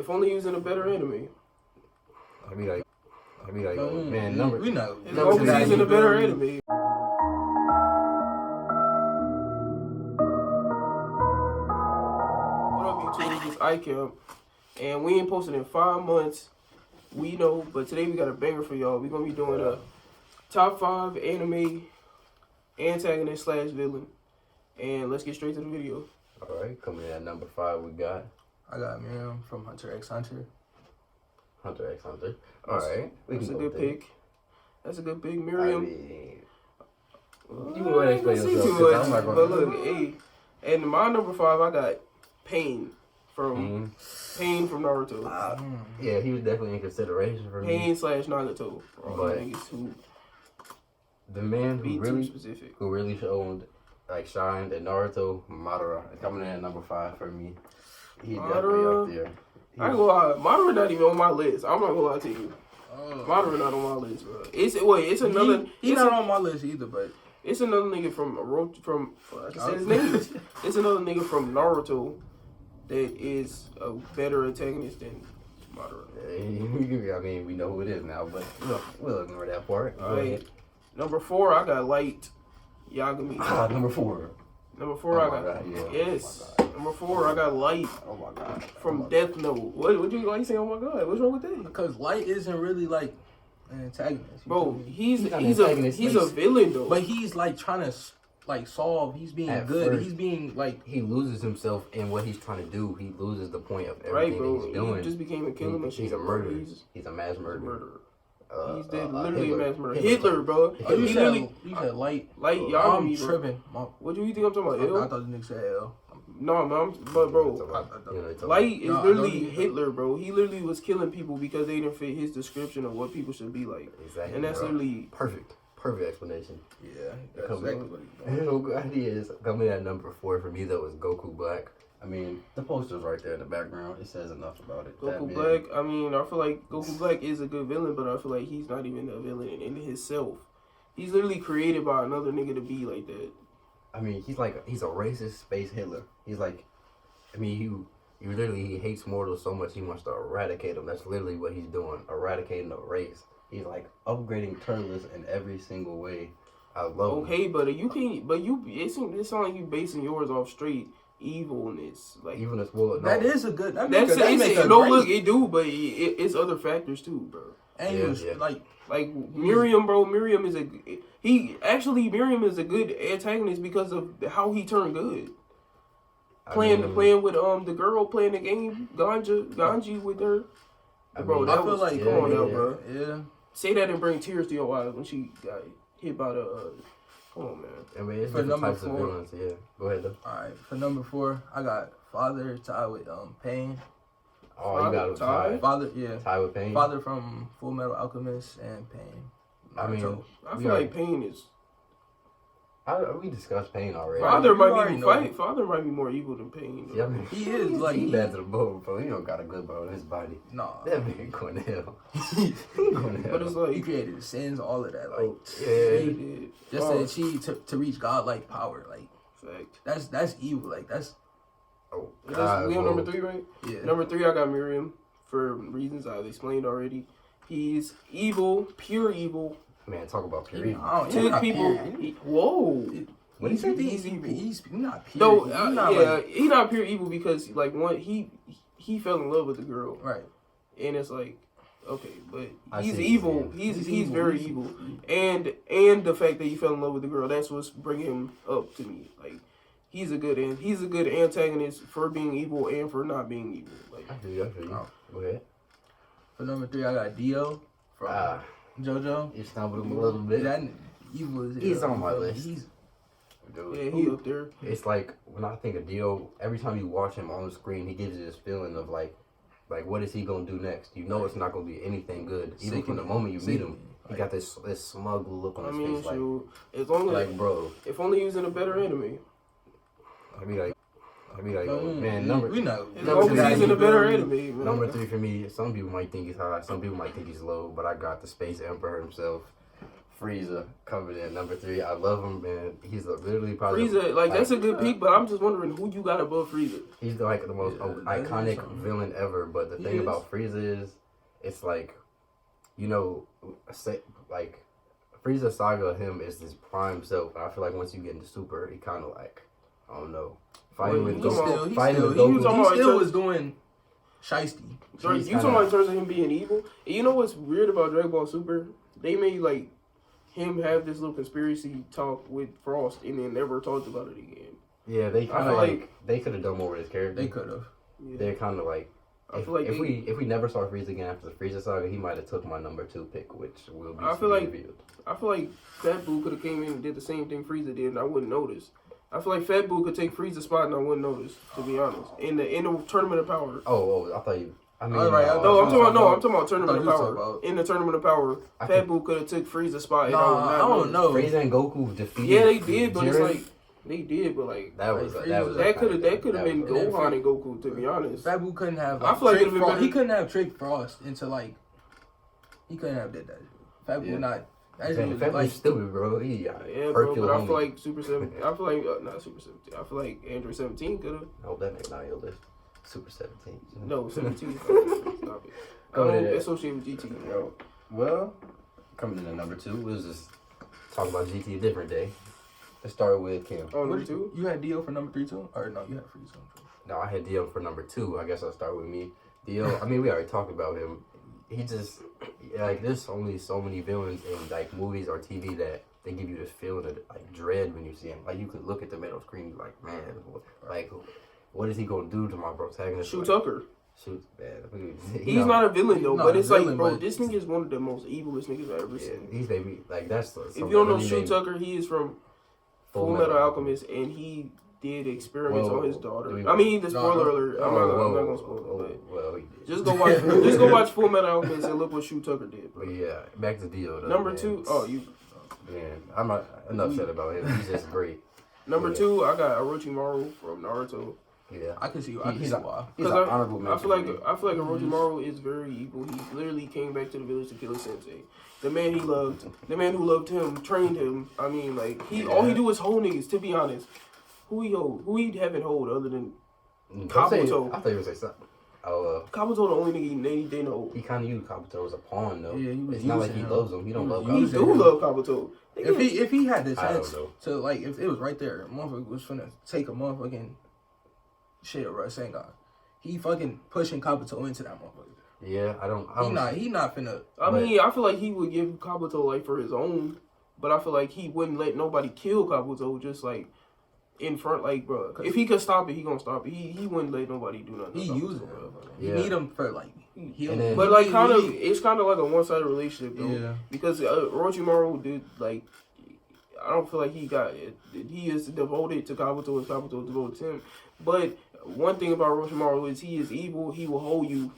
If only using a better enemy. I be like, man, number. We know. If only using a better enemy. What up, YouTube? It's ICAM. And we ain't posted in 5 months. We know, but today we got a banger for y'all. We're going to be doing a top 5 anime antagonist / villain. And let's get straight to the video. Alright, coming in at number 5, we got... I got Miriam from Hunter x Hunter. Hunter x Hunter. Alright. That's a good pick. That's a good pick. Miriam. You can go ahead and explain yourself, because I'm not going to... But look, hey. And my number 5, I got Pain from Naruto. Yeah, he was definitely in consideration for me. Pain / Nagato. But the man who really showed, like, shined in Naruto, Madara, coming in at number 5 for me. He definitely up there. I ain't gonna lie, Madara not even on my list. I'm not gonna lie to you. Madara not on my list, bro. It's another. He's not on my list either, but it's another nigga from I can say his name. It's another nigga from Naruto that is a better antagonist than Madara. I mean, we know who it is now, but we'll ignore that part. Alright, number 4, I got Light Yagami. Number 4. Number 4, I got yes. Number 4, I got Light. Oh my god. From Death Note. What you like saying? Oh my god, what's wrong with that? Because Light isn't really like an antagonist. Bro, he's a villain though. But he's like trying to like solve. He's being good. First, he's being like he loses himself in what he's trying to do. He loses the point of everything that he's doing. He just became a killer machine. He's a murderer. He's a mass murderer. He's literally a mass murderer. Hitler, bro. Oh, you said Light. Light Yagami. I'm tripping. What do you think I'm talking about? I thought the nigga said L. No, man, but bro, Light is literally Hitler, bro. He literally was killing people because they didn't fit his description of what people should be like. Exactly, and that's literally perfect explanation. Yeah, that's exactly what he's doing. No ideas. Coming at number 4 for me though is Goku Black. I mean, the poster's right there in the background. It says enough about it. Goku Black. I mean, I feel like Goku Black is a good villain, but I feel like he's not even a villain in himself. He's literally created by another nigga to be like that. I mean, he's a racist space Hitler. He's like, I mean, he hates mortals so much he wants to eradicate them. That's literally what he's doing, eradicating the race. He's like upgrading turtles in every single way. I love him. Okay, but it sounds like you basing yours off straight evilness. Like evilness, well, no. That is a good. Look, it do, but it's other factors too, bro. And like Miriam, bro. Miriam is a good antagonist because of how he turned good. Playing with the girl, playing the game, Ganji with her. Bro, that was like, come on now, bro. Yeah. Say that and bring tears to your eyes when she got hit by the. Come on, man. I mean, it's different types of villains. Yeah, go ahead though. All right, for number 4, I got Father tied with Pain. Oh, you got Ty. Father, yeah. Ty with Pain. Father from Full Metal Alchemist and Pain. I mean, I feel like Pain is. We discussed Pain already. Father might be more evil than Pain. Yeah, I mean, he is like he bad to the bone, bro. He don't got a good bone in his body. Nah, that man going to hell. But it's like he created the sins, all of that. Like he did. Just to achieve to reach godlike power. Like fact. That's evil. Like that's. Oh, we on number 3, right? Yeah. Number 3, I got Miriam for reasons I've explained already. He's evil, pure evil. Man, talk about pure evil. Took people. Whoa. When he said he's evil, he's not pure. No, he's not pure evil because like he fell in love with the girl, right? And it's like, okay, but he's evil. He's very evil, and the fact that he fell in love with the girl, that's what's bringing him up to me. Like he's a good antagonist for being evil and for not being evil. Like I feel you. Go ahead. For number 3, I got Dio from JoJo. You stumbled him a little bit. That evil is. He's on my list. He up there. It's like when I think of Dio, every time you watch him on the screen, he gives you this feeling of like what is he gonna do next? You know, it's not gonna be anything good. Even from the moment you meet him, he got this smug look on his face. Like, as long as bro, if only using a better enemy. I be like, man, number 3 for me. Some people might think he's high, some people might think he's low, but I got the space emperor himself, Frieza coming in number 3. I love him, man. He's literally probably Frieza, like that's a good pick, but I'm just wondering who you got above Frieza. He's like the most iconic villain ever. But the thing about Frieza is, it's like, you know, like Frieza saga, him is his prime self. I feel like once you get into Super, he kind of like, I don't know, fighting with Goku. He still was doing shiesty. You talking about in terms of him being evil? And you know what's weird about Dragon Ball Super? They made like him have this little conspiracy talk with Frost and then never talked about it again. Yeah, they kind of like they could have done more with his character. They could have. Yeah. They're kind of like. If we never saw Frieza again after the Frieza saga, he might have took my number 2 pick, which will be revealed. I feel like Fat Boo could have came in and did the same thing Frieza did, and I wouldn't notice. I feel like Fat Boo could take Frieza's spot, and I wouldn't notice. To be honest, in the Tournament of Power. Oh, I thought you. I mean, I'm talking about Tournament of Power. In the Tournament of Power, Fat Boo could have took Frieza's spot, and I don't know. Frieza and Goku defeated. Yeah, they did, but it's like. They did, but like that could have been Gohan and Goku. To be honest, Fat Boo couldn't have. I feel like he couldn't have tricked Frost into like. He couldn't have did that. Fat Boo not. Fat Boo's stupid, bro. Bro, but I feel like Super 17. I feel like not Super 17. I feel like Android 17 could have. Oh, that makes not your list. Super 17. No, 17. Stop it. I don't associate with GT. Yo, well, coming in at number 2, we'll just talk about GT a different day. Let's start with Kim. Oh, number 2? You had Dio for number 3 too? Or no, you had Frieza. No, I had Dio for number 2. I guess I'll start with me. Dio, I mean, we already talked about him. He just, like, there's only so many villains in, like, movies or TV that they give you this feeling of, like, dread when you see him. Like, you could look at the man on screen and be like, man, what is he going to do to my protagonist? Shoot Tucker. Shoot, man. He's not a villain, though, but it's like, bro, this nigga is one of the most evilest niggas I've ever seen. He's maybe, like, that's... If you don't know Shoot Tucker, he is from Full Metal Alchemist, and he did experiments on his daughter. I mean, the spoiler alert. I'm not gonna spoil it, but just go watch Full Metal Alchemist and look what Shoot Tucker did. But yeah, back to Dio. Though, number 2. Oh, you. Man, I'm not enough said about him. He's just great. Number 2, I got Orochimaru from Naruto. Yeah, I can see why. He's an honorable mention. I feel like Orochimaru is very evil. He literally came back to the village to kill his sensei. The man he loved, the man who loved him, trained him. I mean, like all he do is hold niggas. To be honest, who he haven't hold other than Kabuto. I thought you were saying something. Kabuto the only nigga he didn't hold. He kind of used Kabuto as a pawn though. Yeah, it's not like he loves him. He don't love Kabuto. He do love Kabuto. If he had the chance to like, if it was right there, motherfucker was finna take a motherfucking shit or Rasengan. He fucking pushing Kabuto into that motherfucker. Yeah, He not finna. I mean, I feel like he would give Kabuto like for his own, but I feel like he wouldn't let nobody kill Kabuto just like in front. Like, bro, if he could stop it, he gonna stop it. He wouldn't let nobody do nothing. He using him. You need him for like healing. But like it's kind of like a one-sided relationship though. Yeah. Because Orochimaru did like. I don't feel like he got it. He is devoted to Kabuto and Kabuto is devoted to him. But one thing about Orochimaru is he is evil. He will hold you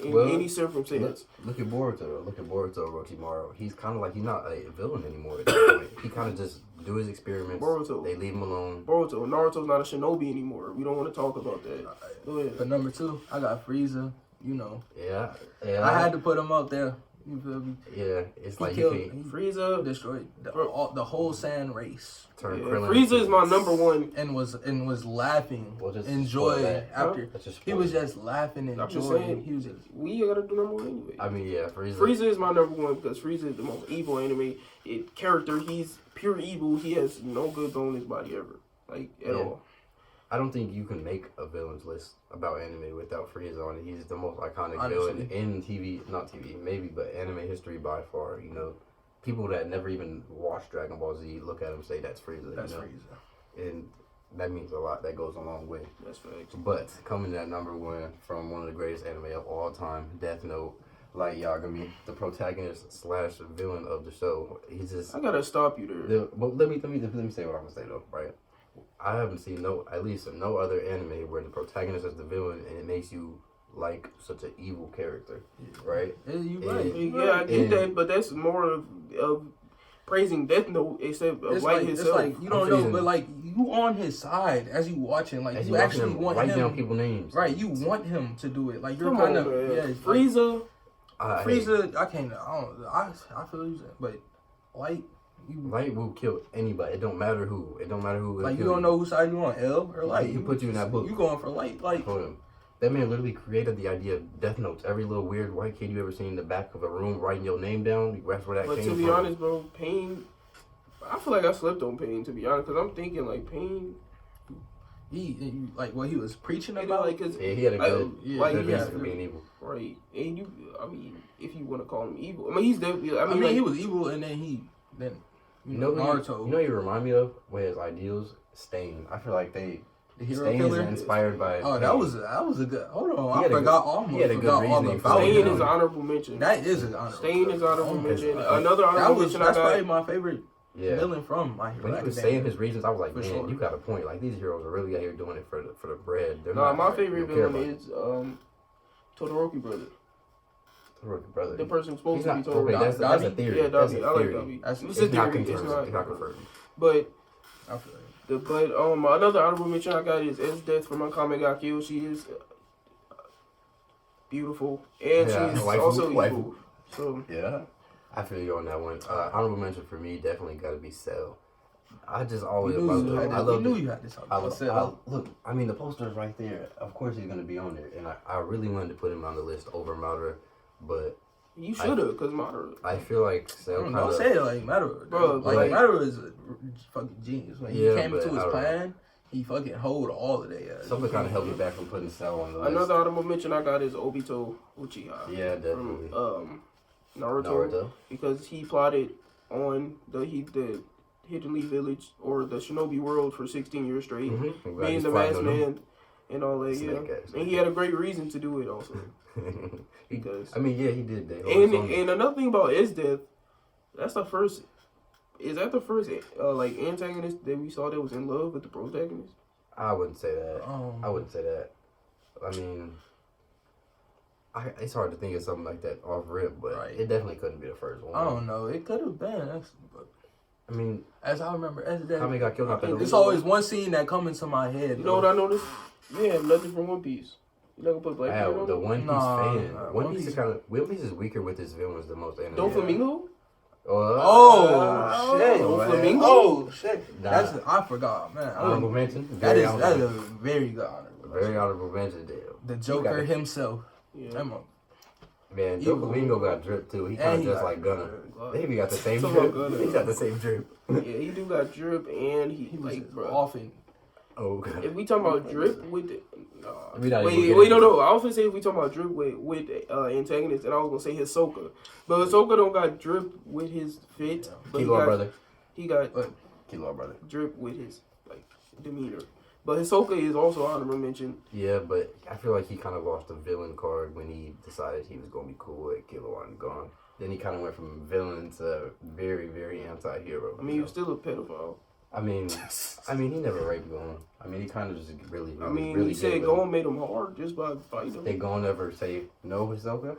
in any circumstance. Look at Boruto. Orochimaru. He's kind of like he's not a villain anymore at this point. He kind of just do his experiments. Boruto. They leave him alone. Boruto. Naruto's not a shinobi anymore. We don't want to talk about that. Go ahead. For number 2, I got Frieza. You know. Yeah. I had to put him up there. You feel me? Yeah, it's he like killed, Frieza destroyed the whole Saiyan race. Frieza is my number 1, and was laughing, enjoy after he was just laughing and enjoying. He was just we gotta do number 1 anyway. I mean, yeah, Frieza is my number 1 because Frieza is the most evil anime character. He's pure evil. He has no good bone in his body ever, like at all. I don't think you can make a villains list about anime without Frieza on it. He's the most iconic villain in maybe, but anime history by far. You know, people that never even watched Dragon Ball Z look at him and say that's Frieza. That's Frieza. And that means a lot. That goes a long way. That's facts. But coming at number 1 from one of the greatest anime of all time, Death Note. Like Yagami, the protagonist / villain of the show. He's just. I gotta stop you there. Well, let me say what I'm gonna say though, right? I haven't seen no other anime where the protagonist is the villain and it makes you like such an evil character, right? I get that, but that's more of praising Death Note instead of like himself. It's like you don't know, but like you on his side as you watching, like you actually want him write down people's names, right? You want him to do it, like you're kind of Frieza. Frieza, I feel you, but Light. Light will kill anybody. It don't matter who. It don't matter who. Like, you don't know whose side you on, L or Light. He put you in that book. You going for Light. Like, that man literally created the idea of death notes. Every little weird white kid you ever seen in the back of a room writing your name down, that's where that came from. But to be honest, bro, Pain, I feel like I slept on Pain, to be honest, because I'm thinking, like, Pain... He like what he was preaching about. Like, cause, he had a good, good reason for being evil. Right, and I mean, if you want to call him evil, I mean, he's definitely. I mean, like, he was evil, and then you know Naruto. You know, you remind me of with his ideals, Stain. I feel like the hero Stain killer is inspired by. Oh, Pain. that was a good. Hold on, I forgot almost. He had a good reasoning. Stain is honorable mention. That is an honorable. Stain is honorable mention. Another honorable mention. That's probably my favorite. Yeah. Villain from My Hero. When he was saying his reasons, I was like, man, you got a point. Like, these heroes are really out here doing it for the bread. My favorite villain is Todoroki brother. Todoroki brother. The person supposed to be Todoroki. Okay, that's a theory. Yeah, Dobby. I like Dobby. It's not confirmed. It's not confirmed. But another honorable mention I got is S Death from my comic got killed. She is beautiful and she's also evil. So yeah. I feel you on that one. Honorable mention for me definitely got to be Cell. I just always loved him. I knew you had this. Look, I mean, the poster is right there. Of course he's going to be on there. And I really wanted to put him on the list over Madara, but... You should have, because Madara... I feel like Cell kind of... Don't say it like Madara. Bro, like Madara is a fucking genius. When he came into his plan, he fucking hold all of that. Something kind of helped me back from putting Cell on the list. Another honorable mention I got is Obito Uchiha. Yeah, definitely. From, Naruto, because he plotted on the Hidden Leaf Village or the Shinobi world for 16 years straight, being the masked man and all that. And he had a great reason to do it also. Because I mean, yeah, he did that. And another thing about S Death, that's the first. Is that the first like antagonist that we saw that was in love with the protagonist? I wouldn't say that. I wouldn't say that. I mean. It's hard to think of something like that off rip, but it definitely couldn't be the first one. I don't know. It could have been. I mean, as I remember, how got killed? There's always one scene that comes into my head. You know what I noticed? You have nothing from One Piece. You never put Black Panther on the One Piece fan. One Piece is One Piece is weaker with his villains the most. Doflamingo? Oh shit! Doflamingo? Oh shit! That's I forgot, man. Honorable mention. That is a very good honorable. Very honorable mention. The Joker himself. Yeah. Man, Doflamingo got drip too. He kind of just like Gunner. They even got the same drip. He got the same drip. Yeah, he do got drip, and he like bro. Often. Oh god. If we talking about drip with the, wait, no. I was gonna say if we talking about drip with antagonist, and I was gonna say Hisoka, but Hisoka don't got drip with his fit. But Killua brother. He got Killua brother. Drip with his like demeanor. But Hisoka is also honorable mention. Yeah, but I feel like he kind of lost the villain card when he decided he was going to be cool with Killua and gone. Then he kind of went from villain to very, very anti-hero. I mean, he was still a pedophile. I mean, he never raped Gon. I mean, he kind of just really he said Gon made him hard just by fighting him. Did Gon ever say no, Hisoka?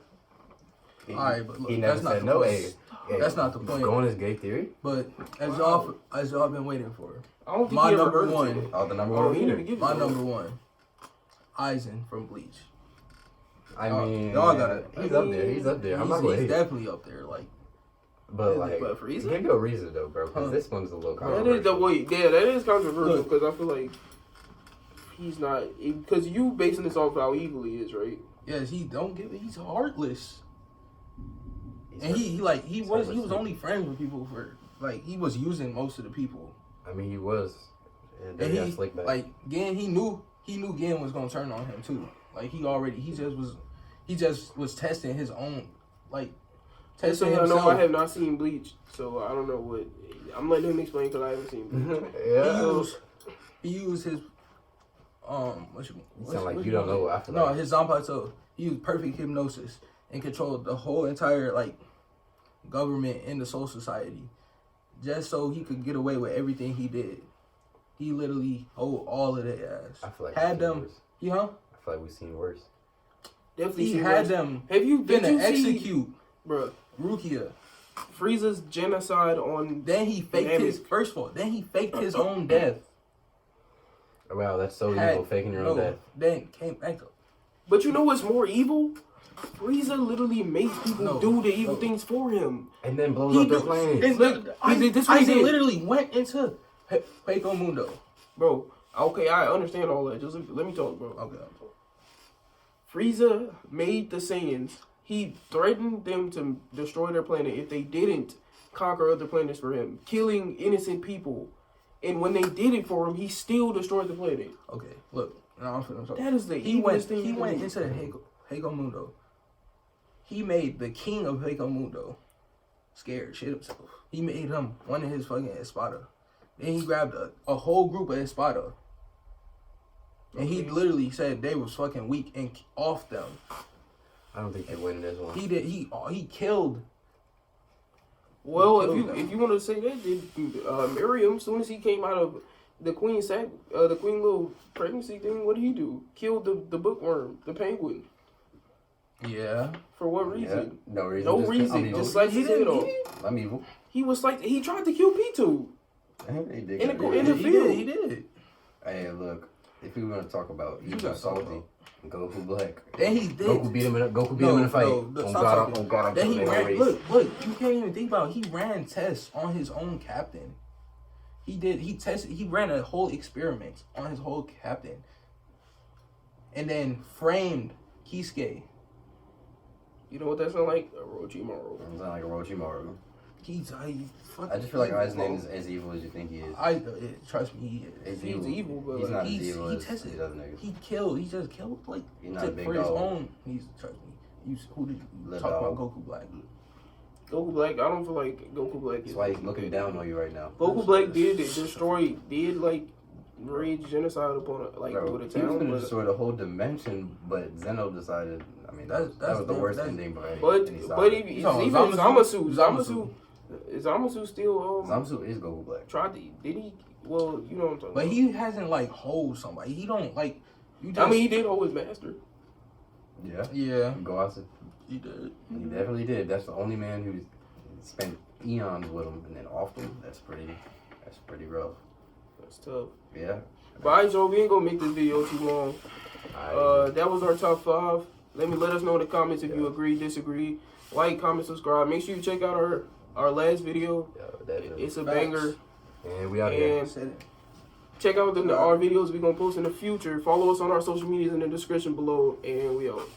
Alright, but look, he never said no. Hey, that's not the point. Gon is gay theory. But as y'all been waiting for, I don't think my number one. Oh, the number one. My number one, Aizen from Bleach. I mean, y'all got it. He's up there. He's up there. He's definitely up there. Like, but for reason? Give you a reason though, bro. Because this one's a little controversial. That is controversial because I feel like he's not because you basing this off how evil he is, right? Yes, he's heartless. And he was only friends with people for like he was using most of the people. I mean, he was. And he like Gen, he knew Gen was gonna turn on him too. Like he just was testing his own like testing himself. I know I have not seen Bleach, so I don't know what I'm letting him explain because I haven't seen Bleach. Yeah. He used his sound like you don't know what I feel like. His Zanpakuto. He used perfect hypnosis and controlled the whole entire like government and the Soul Society, just so he could get away with everything he did. He literally hold all of their ass. I feel like had them. Worse. I feel like we've seen worse. Definitely, he had them. Have you been to execute, bro? Rukia. Frieza's genocide on. Then he faked his first of all. Then he faked his own death. Wow, that's so evil, faking your own death. Then came back. But you know what's more evil? Frieza literally makes people do the evil things for him. And then blows up their planet. Aizen literally went into Peco Mundo. Bro, okay, I understand all that. Just let me talk, bro. Okay. Frieza made the Saiyans. He threatened them to destroy their planet if they didn't conquer other planets for him, killing innocent people. And when they did it for him, he still destroyed the planet. Okay, look. No, I'm finna talk. That is the He went thing. He went into the Heiko Mundo. He made the king of Heiko Mundo scared shit himself. He made him one of his fucking Espada. Then he grabbed a whole group of Espada. And he literally said they was fucking weak and off them. I don't think they win this one. He did. He killed. Well, if you want to say that, Miriam, as soon as he came out of the queen little pregnancy thing, what did he do? Killed the bookworm, the penguin. Yeah. For what reason? Yeah. No reason. No reason. Just like he did off. I'm evil. He was like he tried to kill P2. He did. In the field. He did. Hey, look. If we want to talk about evil salty, Goku Black. Then he did. Goku beat him in a fight. On God, then he ran. Look, you can't even think about it. He ran tests on his own captain. He did. He ran a whole experiment on his whole captain. And then framed Kisuke. You know what that sounds like? Orochimaru. It sounds like Orochimaru. I just feel like Aizen's name is as evil as you think he is. Trust me, he is. He's evil, but he's not he as evil as tested. these other niggas. He just killed like he's not a big for dog. his own. Trust me. Who did you talk about? Goku Black. Goku Black. I don't feel like Goku Black. That's why he's looking down on you right now. Goku Black did like rage genocide upon with a town. He was gonna destroy the whole dimension, but Zeno decided. I mean, that was the worst ending. But even Zamasu still Zamasu is Goku Black. Tried to did he? Well, you know what I'm talking but about. he hasn't like hold somebody. He don't like. You just, I mean, he did hold his master. Yeah. Yeah. Goase. He did. He definitely did. That's the only man who spent eons with him and then off him. That's pretty rough. That's tough. Yeah. But alright, Joe, we ain't gonna make this video too long. That was our top 5. Let us know in the comments if you agree, disagree. Like, comment, subscribe. Make sure you check out our last video. It's a banger. And we out here. Check out our videos we're gonna post in the future. Follow us on our social medias in the description below, and we out.